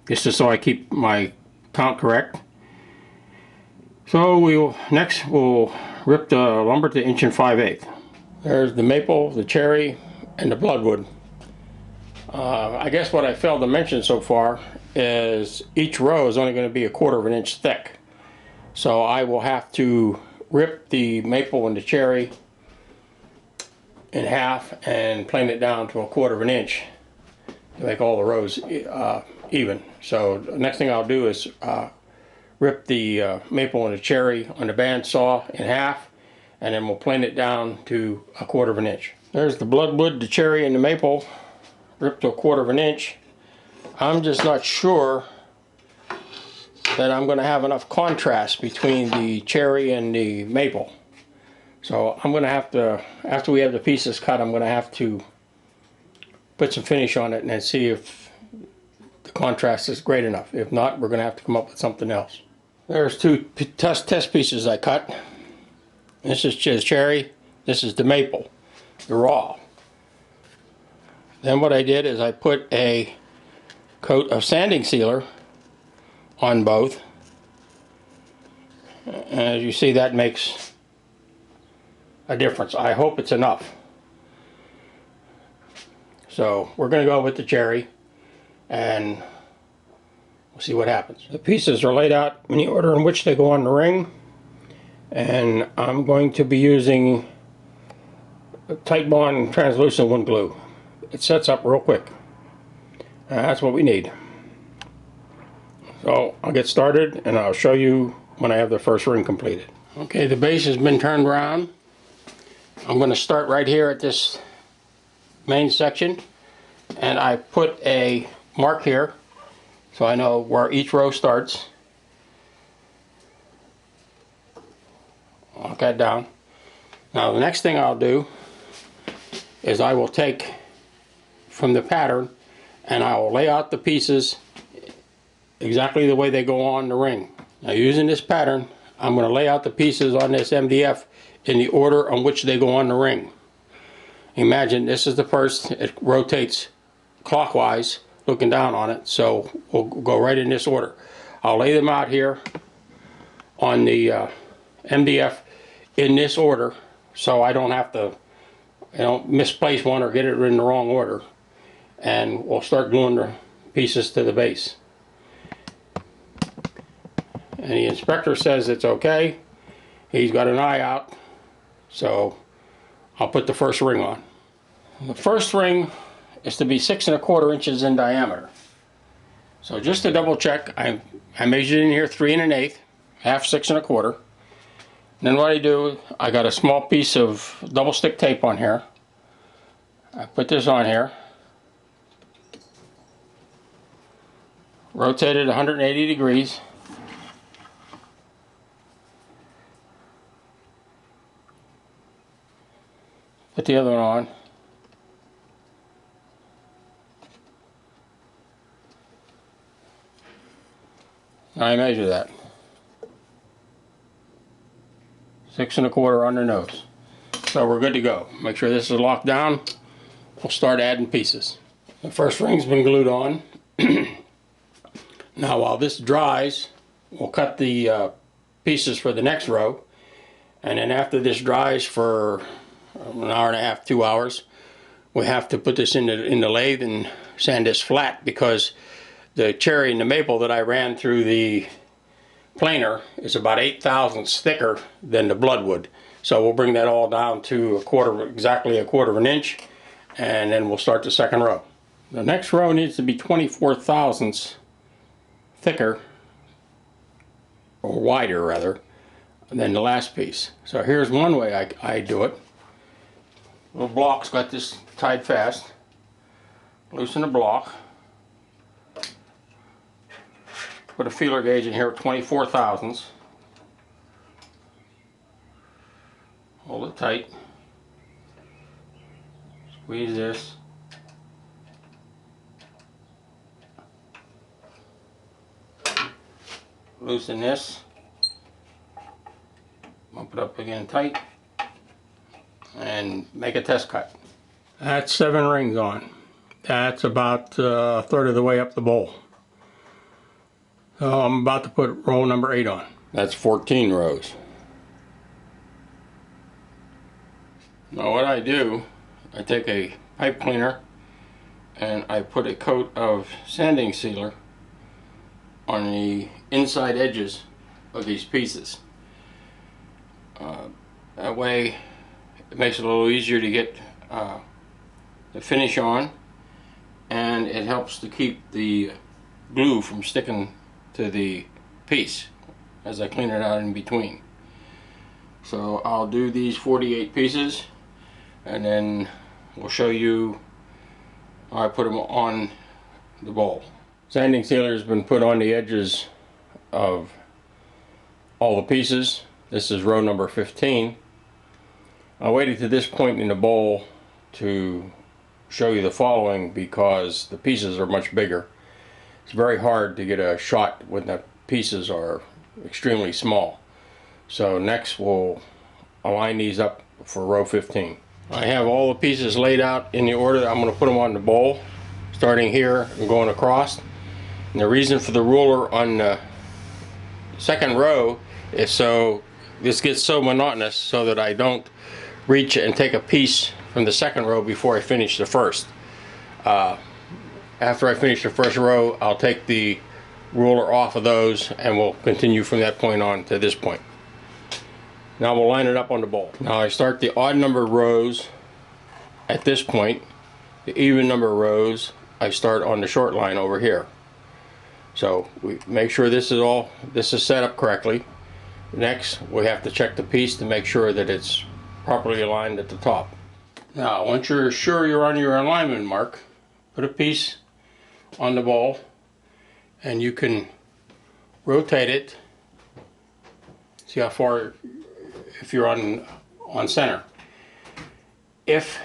This is so I keep my count correct. So next we'll rip the lumber to 1 5/8. There's the maple, the cherry, and the bloodwood. I guess what I failed to mention so far is each row is only going to be 1/4 inch thick. So I will have to rip the maple and the cherry in half and plane it down to 1/4 inch to make all the rows even. So the next thing I'll do is rip the maple and the cherry on the bandsaw in half, and then we'll plane it down to 1/4 inch. There's the bloodwood, the cherry, and the maple ripped to 1/4 inch. I'm just not sure that I'm going to have enough contrast between the cherry and the maple. So I'm going to have to, after we have the pieces cut, I'm going to have to put some finish on it and then see if the contrast is great enough. If not, we're going to have to come up with something else. There's two test pieces I cut. This is the cherry, this is the maple, the raw. Then what I did is I put a coat of sanding sealer on both. And as you see, that makes a difference. I hope it's enough. So we're going to go with the cherry and we'll see what happens. The pieces are laid out in the order in which they go on the ring, and I'm going to be using Titebond translucent wood glue. It sets up real quick. That's what we need. So I'll get started and I'll show you when I have the first ring completed. Okay, the base has been turned around. I'm going to start right here at this main section, and I put a mark here so I know where each row starts. Lock that down. Now the next thing I'll do is I will take from the pattern and I will lay out the pieces exactly the way they go on the ring. Now using this pattern, I'm going to lay out the pieces on this MDF in the order on which they go on the ring. Imagine this is the first, it rotates clockwise looking down on it, so we'll go right in this order. I'll lay them out here on the MDF in this order so I don't have to misplace one or get it in the wrong order, and we'll start gluing the pieces to the base. And the inspector says it's okay. He's got an eye out, so I'll put the first ring on. The first ring is to be 6 1/4 inches in diameter. So just to double check, I measured in here 3 1/8, half 6 1/4. Then what I do, I got a small piece of double stick tape on here. I put this on here, rotate it 180 degrees. Put the other one on. Now I measure that. 6 1/4 on the nose. So we're good to go. Make sure this is locked down. We'll start adding pieces. The first ring's been glued on. Now while this dries, we'll cut the pieces for the next row. And then after this dries for an hour and a half, 2 hours, we have to put this in the lathe and sand this flat, because the cherry and the maple that I ran through the planer is about 8/1000ths thicker than the bloodwood. So we'll bring that all down to exactly 1/4 inch, and then we'll start the second row. The next row needs to be 24/1000ths thicker, or wider rather, than the last piece. So here's one way I do it. Little block's got this tied fast. Loosen the block. Put a feeler gauge in here at 24/1000ths. Hold it tight. Squeeze this. Loosen this. Bump it up again tight. And make a test cut. That's 7 rings on. That's about a third of the way up the bowl. So I'm about to put row number 8 on. That's 14 rows. Now what I do, I take a pipe cleaner and I put a coat of sanding sealer on the inside edges of these pieces. That way it makes it a little easier to get the finish on, and it helps to keep the glue from sticking to the piece as I clean it out in between. So I'll do these 48 pieces and then we'll show you how I put them on the bowl. Sanding sealer has been put on the edges of all the pieces. This is row number 15. I waited to this point in the bowl to show you the following because the pieces are much bigger. It's very hard to get a shot when the pieces are extremely small. So next we'll align these up for row 15. I have all the pieces laid out in the order that I'm going to put them on the bowl, starting here and going across. And the reason for the ruler on the second row is so this gets so monotonous so that I don't reach and take a piece from the second row before I finish the first. After I finish the first row, I'll take the ruler off of those and we'll continue from that point on to this point. Now we'll line it up on the bowl. Now I start the odd number rows at this point. The even number rows I start on the short line over here. So we make sure this is set up correctly. Next we have to check the piece to make sure that it's properly aligned at the top. Now once you're sure you're on your alignment mark, put a piece on the bowl and you can rotate it. See how far, if you're on center. If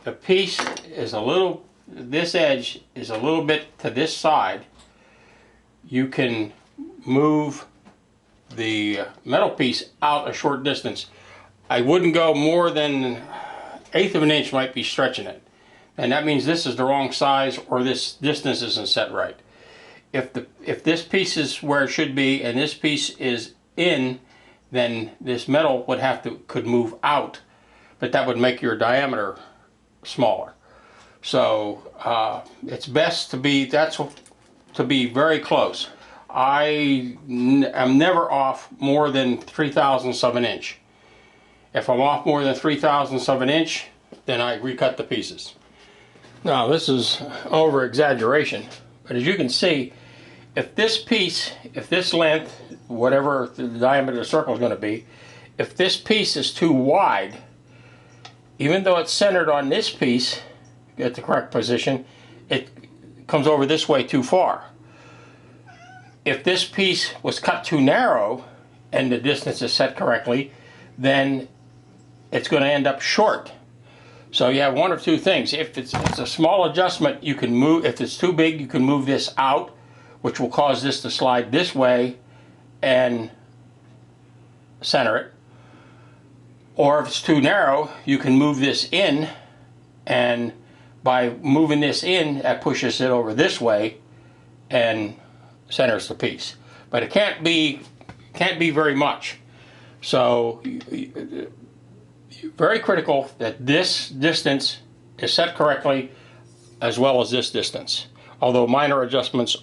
the piece is this edge is a little bit to this side, you can move the metal piece out a short distance. I wouldn't go more than 1/8 of an inch, might be stretching it. And that means this is the wrong size or this distance isn't set right. If this piece is where it should be and this piece is in, then this metal could move out, but that would make your diameter smaller. So it's best to be very close. I am never off more than 3/1000ths of an inch. If I'm off more than 3/1000ths of an inch, then I recut the pieces. Now this is over exaggeration, but as you can see, if this length, whatever the diameter of the circle is going to be, if this piece is too wide, even though it's centered on this piece at the correct position, it comes over this way too far. If this piece was cut too narrow and the distance is set correctly, then it's going to end up short. So you have one of two things. If it's a small adjustment, you can move. If it's too big, you can move this out, which will cause this to slide this way and center it. Or if it's too narrow, you can move this in, and by moving this in, that pushes it over this way and centers the piece. But it can't be very much. So very critical that this distance is set correctly as well as this distance. Although minor adjustments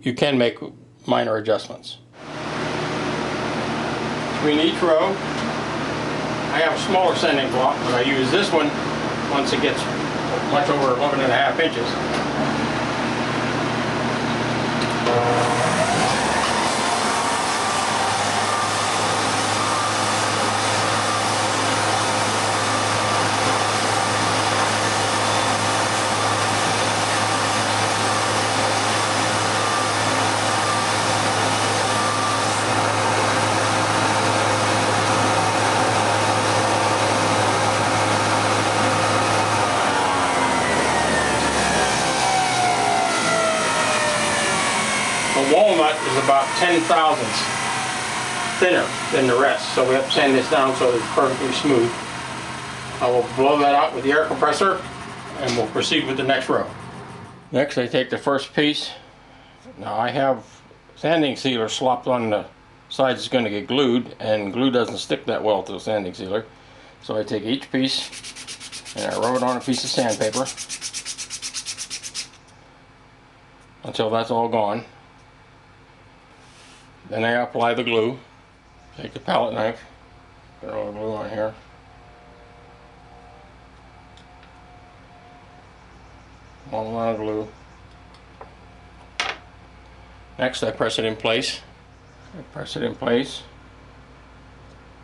you can make minor adjustments. Between each row, I have a smaller sanding block, but I use this one once it gets much over 11.5 inches. The walnut is about 10/1000ths thinner than the rest, so we have to sand this down so it's perfectly smooth. I will blow that out with the air compressor and we'll proceed with the next row. Next I take the first piece, Now I have sanding sealer slopped on the sides. It's going to get glued, and glue doesn't stick that well to the sanding sealer. So I take each piece and I rub it on a piece of sandpaper until that's all gone. Then I apply the glue. Take the palette knife, put all the glue on here. One amount of glue. Next I press it in place.